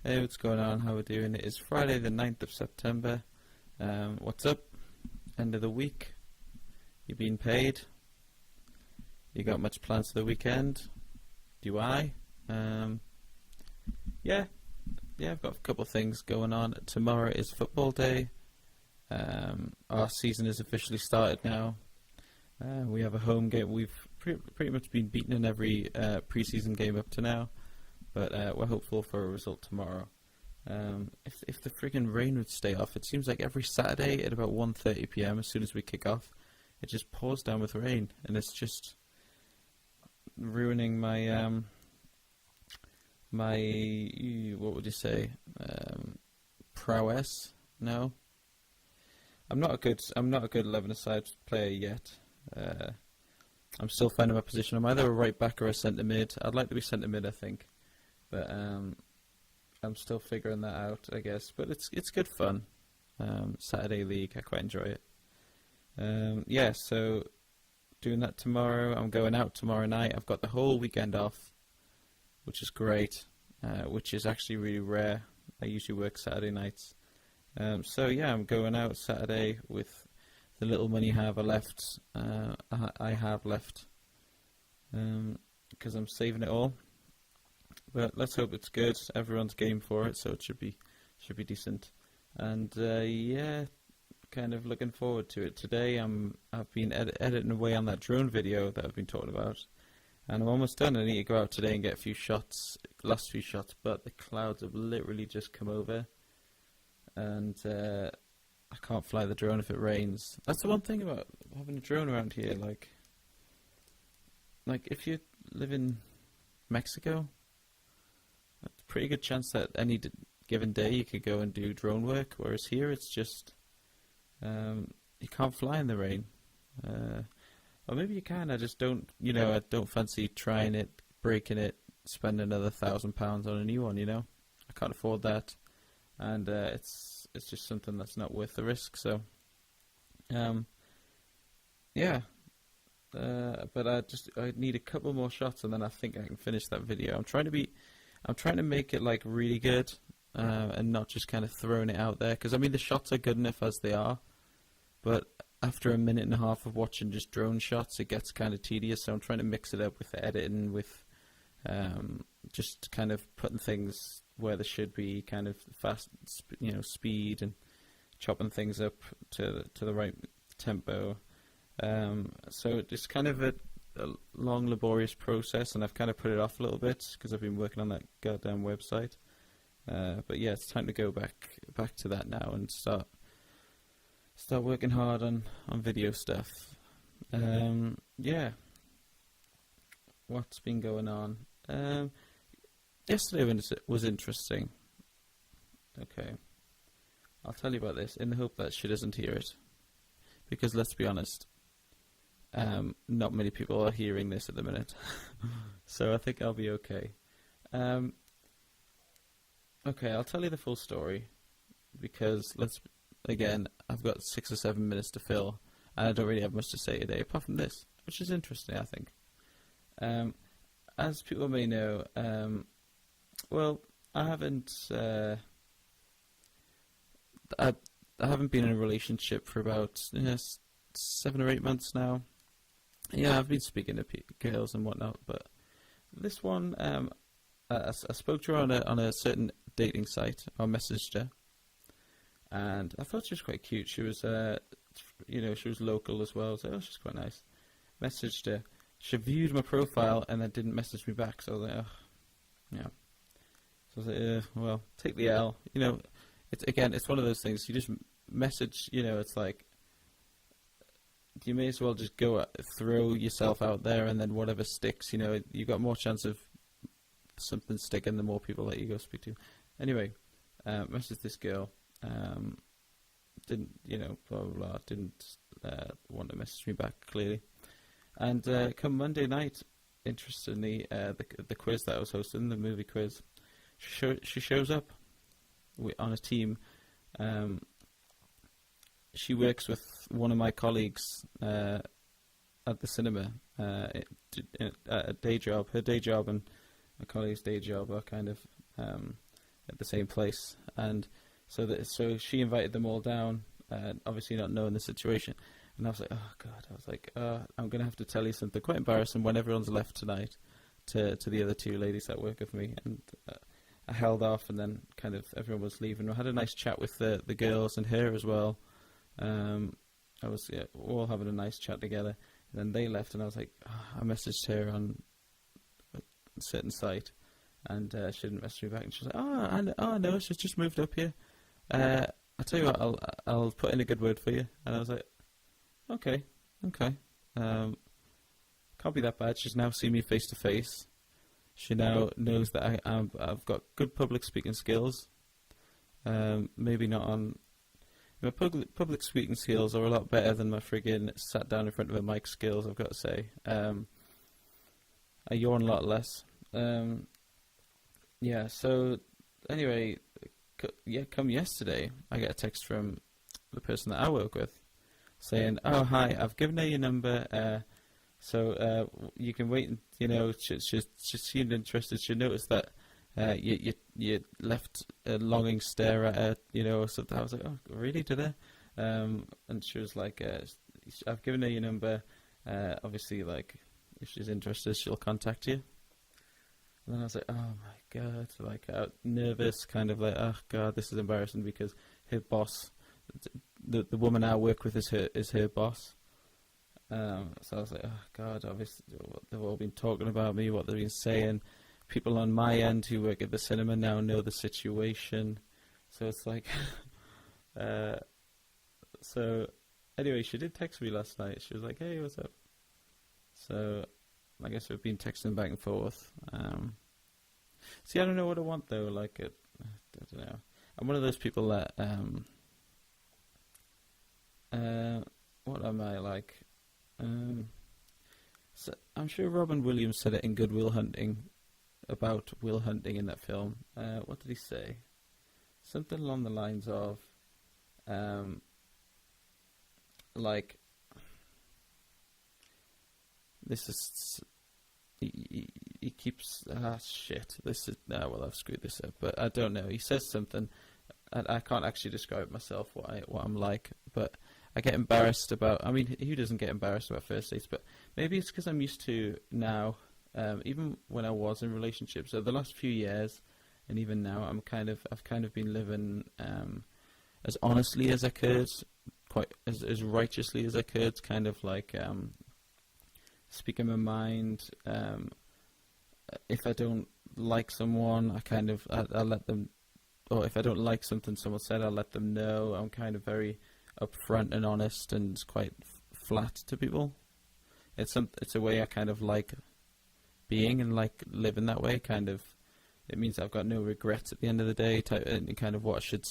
Hey, what's going on? How we doing? It is Friday the 9th of September. What's up? End of the week. You been paid? You got much plans for the weekend? Do I? Yeah, I've got a couple of things going on. Tomorrow is football day. Our season is officially started now. We have a home game. We've pretty much been beaten in every preseason game up to now, but we're hopeful for a result tomorrow. If the friggin' rain would stay off, it seems like every Saturday at about 1:30 p.m. as soon as we kick off, it just pours down with rain, and it's just ruining my what would you say, prowess? No, I'm not a good 11-a-side player yet. I'm still finding my position. I'm either a right back or a centre mid. I'd like to be centre mid, I think, but I'm still figuring that out, I guess. But it's good fun. Saturday league, I quite enjoy it. So doing that tomorrow. I'm going out tomorrow night. I've got the whole weekend off, which is great. Which is actually really rare. I usually work Saturday nights. I'm going out Saturday with the little money I have left. Because I'm saving it all. But let's hope it's good. Everyone's game for it, so it should be decent. And kind of looking forward to it. Today I've been editing away on that drone video that I've been talking about, and I'm almost done. I need to go out today and get a few shots, last few shots, but the clouds have literally just come over, and I can't fly the drone if it rains. That's the one thing about having a drone around here. Like if you live in Mexico, a pretty good chance that any given day you could go and do drone work, whereas here it's just you can't fly in the rain. Or maybe you can. I just don't. I don't fancy trying it, breaking it, spend another £1,000 on a new one. I can't afford that, and it's just something that's not worth the risk. So, but I need a couple more shots, and then I think I can finish that video. I'm trying to make it like really good, and not just kind of throwing it out there. Because the shots are good enough as they are, but after a minute and a half of watching just drone shots, it gets kind of tedious. So I'm trying to mix it up with the editing, with just kind of putting things where they should be, kind of fast, speed, and chopping things up to the right tempo. So it's kind of a long, laborious process, and I've kind of put it off a little bit because I've been working on that goddamn website. But yeah, it's time to go back to that now and start working hard on video stuff. What's been going on? Yesterday was interesting. Okay, I'll tell you about this in the hope that she doesn't hear it, because let's be honest, not many people are hearing this at the minute. So I think I'll be okay. Okay, I'll tell you the full story, because I've got 6 or 7 minutes to fill, and I don't really have much to say today apart from this, which is interesting, I think. As people may know, I haven't been in a relationship for about 7 or 8 months now. Yeah, I've been speaking to girls and whatnot, but this one, I spoke to her on a certain dating site. I messaged her, and I thought she was quite cute. She was, she was local as well, so she's quite nice. Messaged her. She viewed my profile and then didn't message me back. So I was like, oh, yeah. So I was like, take the L. It's one of those things. You just message. It's like you may as well just throw yourself out there, and then whatever sticks. You've got more chance of something sticking the more people that you go speak to. Anyway, messaged this girl. Didn't blah blah blah. Didn't want to message me back clearly. And come Monday night, interestingly, the quiz that I was hosting, the movie quiz, she shows up on a team. She works with one of my colleagues at the cinema, a day job. Her day job and my colleague's day job are kind of at the same place, and so she invited them all down, obviously not knowing the situation. And I was like, oh God, I was like, I'm gonna have to tell you something quite embarrassing when everyone's left tonight, to the other two ladies that work with me, and I held off, and then kind of everyone was leaving. I had a nice chat with the girls and her as well. I was all having a nice chat together, and then they left, and I was like, I messaged her on a certain site, and she didn't message me back, and she was like, I know, she's just moved up here. I'll tell you what, I'll put in a good word for you. And I was like, okay. Can't be that bad. She's now seen me face to face. She now knows that I've got good public speaking skills. Maybe not on... My public speaking skills are a lot better than my friggin' sat down in front of a mic skills, I've got to say. I yawn a lot less. Yeah, so anyway, come yesterday, I get a text from the person that I work with saying, oh, hi, I've given her your number, so you can wait, and, she seemed interested. She noticed that you left a longing stare at her, or something. I was like, oh, really, did I? And she was like, I've given her your number, obviously, like, if she's interested, she'll contact you. And then I was like, oh my God, like, nervous, kind of like, oh God, this is embarrassing, because her boss, the woman I work with is her boss. So I was like, oh God, obviously they've all been talking about me, what they've been saying. People on my end who work at the cinema now know the situation. So it's like, so anyway, she did text me last night. She was like, hey, what's up? So I guess we've been texting back and forth. See, I don't know what I want though. Like, I don't know. I'm one of those people that, what am I like? So I'm sure Robin Williams said it in Good Will Hunting, about Will Hunting in that film. What did he say? Something along the lines of, like, this is, he keeps, shit, this is, well, I've screwed this up, but I don't know. He says something, and I can't actually describe myself, what I'm like, but I get embarrassed about, I mean, who doesn't get embarrassed about first dates? But maybe it's because I'm used to now, even when I was in relationships, so the last few years, and even now, I've kind of been living as honestly as I could, quite as righteously as I could, kind of like speaking my mind. If I don't like someone, I let them, or if I don't like something someone said, I'll let them know. I'm kind of very upfront and honest, and quite flat to people. It's a way I kind of like being, and like living that way. Kind of, it means I've got no regrets at the end of the day. Kind of what I should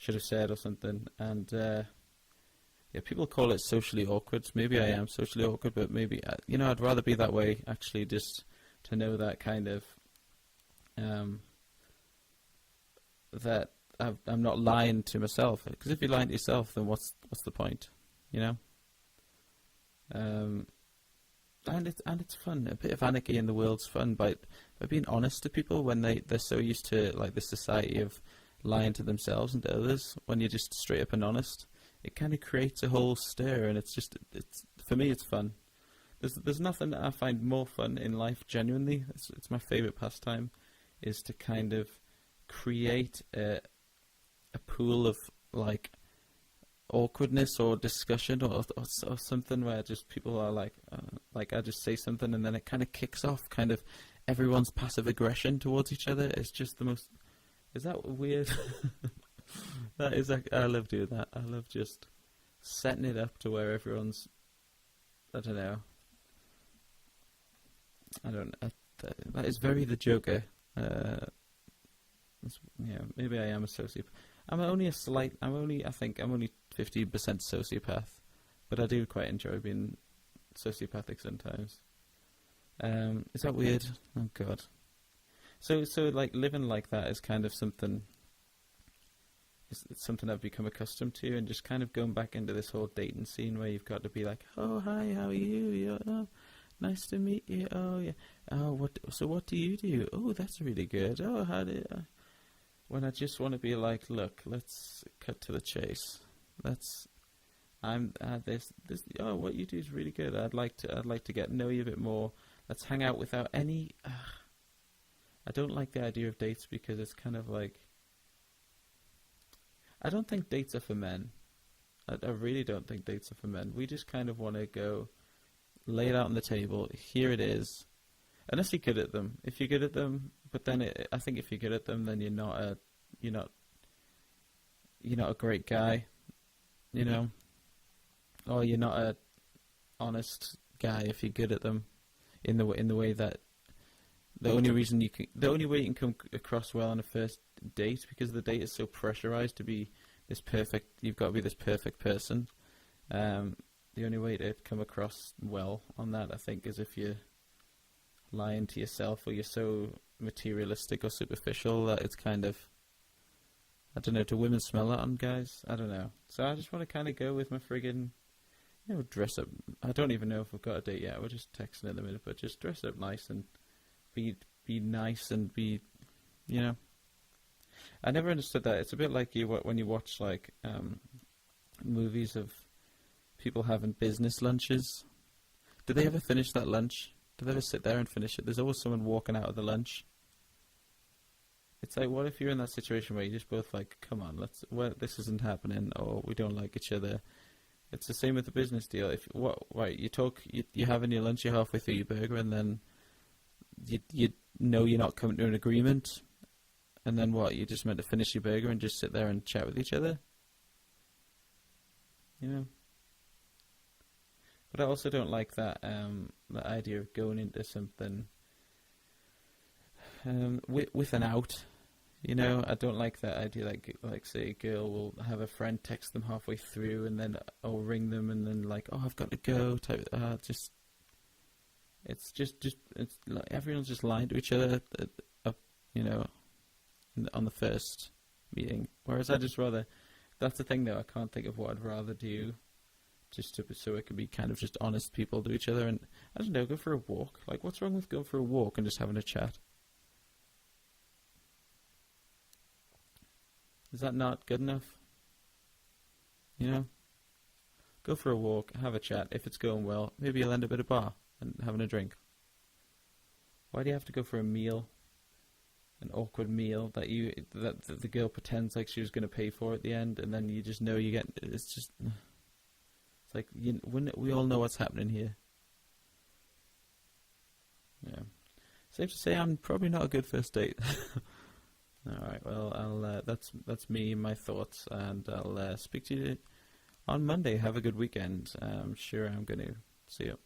have said or something. And yeah, people call it socially awkward. Maybe I am socially awkward, but maybe I'd rather be that way. Actually, just to know that kind of that I'm not lying to myself, because if you're lying to yourself, then what's the point, And it's fun. A bit of anarchy in the world's fun by being honest to people when they're so used to like this society of lying to themselves and to others. When you're just straight up and honest, it kind of creates a whole stir, and it's for me, it's fun. There's nothing that I find more fun in life. Genuinely, it's my favorite pastime, is to kind of create a pool of like awkwardness or discussion or something where just people are like I just say something, and then it kind of kicks off kind of everyone's passive aggression towards each other. It's just the most. Is that weird? That is like, I love doing that. I love just setting it up to where everyone's, I don't know. That is very the Joker. Yeah, maybe I am a sociopath. I'm only 15% sociopath, but I do quite enjoy being sociopathic sometimes. Is that weird? Oh God. So like living like that is kind of something. It's something I've become accustomed to, and just kind of going back into this whole dating scene where you've got to be like, oh hi, how are you? Yeah, oh, nice to meet you. Oh yeah. Oh what? So what do you do? Oh, that's really good. Oh, how do? when I just want to be like, look, let's cut to the chase. Let's I'm this oh, what you do is really good. I'd like to get to know you a bit more. Let's hang out without any I don't like the idea of dates because it's kind of like, I don't think dates are for men. I really don't think dates are for men. We just kind of want to go lay it out on the table. Here it is. Unless you're good at them. If you're good at them, but then I think if you're good at them, then you're not a great guy, you know, or you're not a honest guy if you're good at them in the way that the only way you can come across well on a first date, because the date is so pressurized to be this perfect. You've got to be this perfect person. The only way to come across well on that, I think, is if you're lying to yourself or you're so materialistic or superficial that it's kind of, I don't know, do women smell that on guys? I don't know. So I just want to kind of go with my friggin', dress up. I don't even know if we've got a date yet. We're just texting at the minute, but just dress up nice and be nice and be, I never understood that. It's a bit like when you watch like movies of people having business lunches. Do they ever finish that lunch? Do they ever sit there and finish it? There's always someone walking out of the lunch. It's like, what if you're in that situation where you just both like, come on, this isn't happening, or we don't like each other. It's the same with the business deal. You're having your lunch, you're halfway through your burger, and then you know you're not coming to an agreement, and then what? You're just meant to finish your burger and just sit there and chat with each other? But I also don't like that that idea of going into something with an out. I don't like that idea. Like say a girl will have a friend text them halfway through, and then I'll ring them, and then like, oh, I've got to go. It's like everyone's just lying to each other, on the first meeting. Whereas that's the thing though. I can't think of what I'd rather do. So it can be kind of just honest people to each other, and I don't know, go for a walk. Like, what's wrong with going for a walk and just having a chat? Is that not good enough? Go for a walk, have a chat. If it's going well, maybe you'll end up at a bar and having a drink. Why do you have to go for a meal, an awkward meal that the girl pretends like she was going to pay for at the end, and then you just know it's just. It's like, we all know what's happening here. Yeah. Safe to say I'm probably not a good first date. Alright, well, that's me, my thoughts, and I'll speak to you on Monday. Have a good weekend. I'm sure I'm going to. See you.